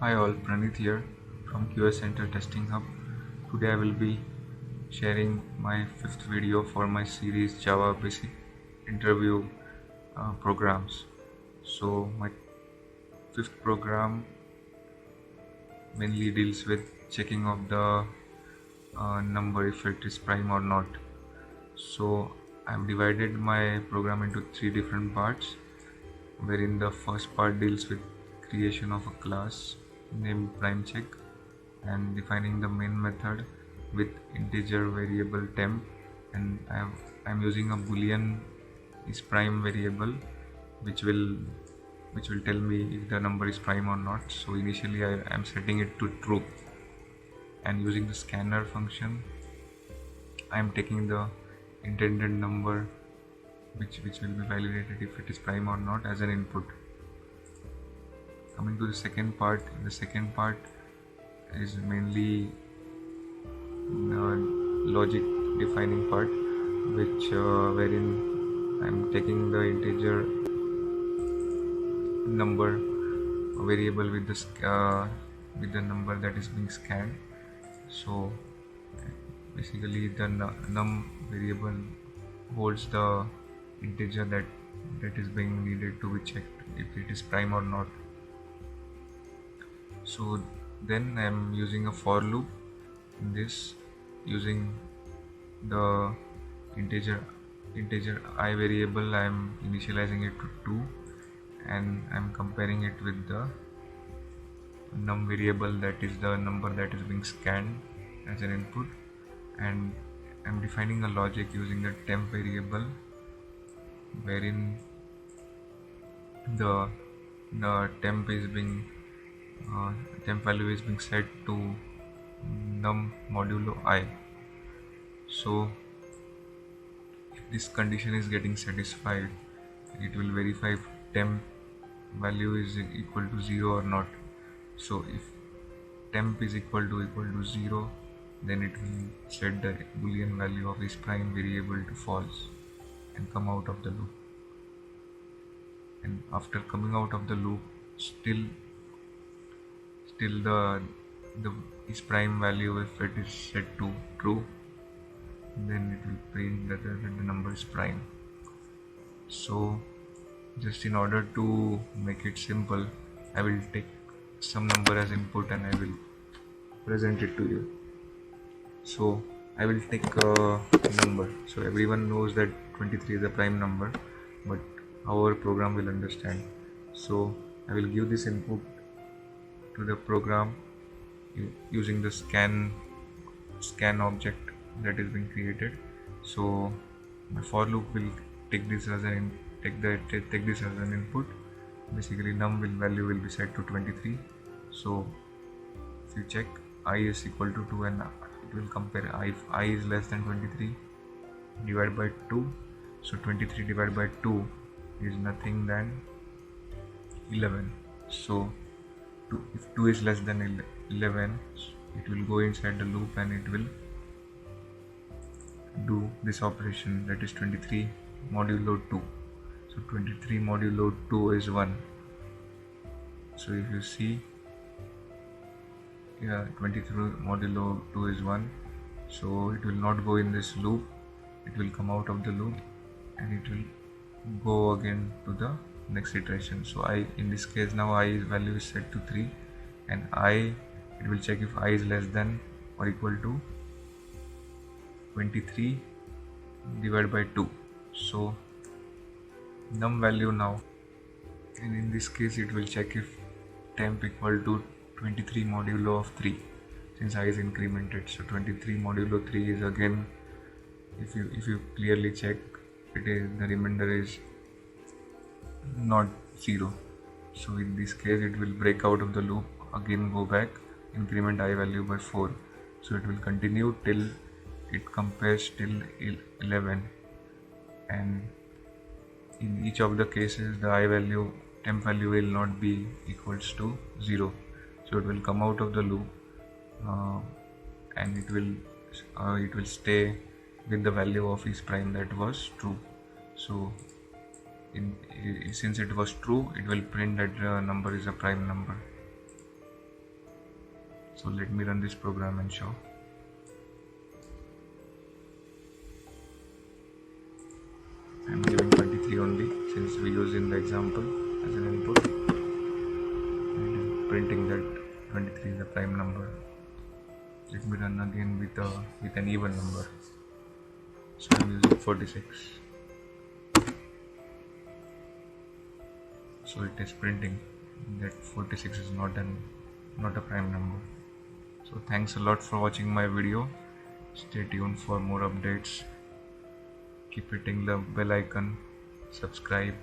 Hi all, Pranit here from QS Center Testing Hub. Today I will be sharing my fifth video for my series Java Basic Interview Programs. So my fifth program mainly deals with checking of the number if it is prime or not. So I have divided my program into three different parts, wherein the first part deals with creation of a class named primecheck and defining the main method with integer variable temp, and I'm using a boolean is prime variable which will tell me if the number is prime or not. So initially I am setting it to true, and using the scanner function I am taking the intended number which will be validated if it is prime or not as an input. Coming to the second part, is mainly logic defining part, which wherein I'm taking the integer number variable with the number that is being scanned. So basically the num variable holds the integer that is being needed to be checked if it is prime or not. So then I'm using a for loop in this, using the integer I variable. I'm initializing it to 2 and I'm comparing it with the num variable, that is the number that is being scanned as an input, and I'm defining a logic using the temp variable, wherein the temp is being temp value is being set to num modulo I. So if this condition is getting satisfied, it will verify if temp value is equal to 0 or not. So if temp is equal to 0, then it will set the boolean value of this prime variable to false and come out of the loop. And after coming out of the loop, still the is prime value, if it is set to true, then it will print that the number is prime. So just in order to make it simple, I will take some number as input and I will present it to you. So I will take a number. So everyone knows that 23 is a prime number, but our program will understand. So I will give this input to the program using the scan object that is being created. So my for loop will take this as an input. Basically num value will be set to 23. So if you check I is equal to 2, and it will compare if I is less than 23, divide by 2. So 23 divided by 2 is nothing than 11. So if 2 is less than 11, it will go inside the loop and it will do this operation, that is 23 modulo 2. So 23 modulo 2 is 1. So if you see, 23 modulo 2 is 1. So it will not go in this loop, it will come out of the loop and it will go again to the next iteration. So in this case now I value is set to 3, and it will check if I is less than or equal to 23 divided by 2. So num value now, and in this case it will check if temp equal to 23 modulo of 3, since I is incremented. So 23 modulo 3 is again, if you clearly check, it is the remainder is not 0. So in this case it will break out of the loop, again go back, increment I value by 4. So it will continue till it compares till 11, and in each of the cases the I value, temp value will not be equals to 0. So it will come out of the loop and it will stay with the value of is prime that was true. So since it was true, it will print that the number is a prime number. So let me run this program and show. I'm giving 23 only since we use in the example as an input, and it is printing that 23 is the prime number. Let me run again with an even number. So I'm using 46. So it is printing that 46 is not a prime number. So thanks a lot for watching my video. Stay tuned for more updates. Keep hitting the bell icon, subscribe,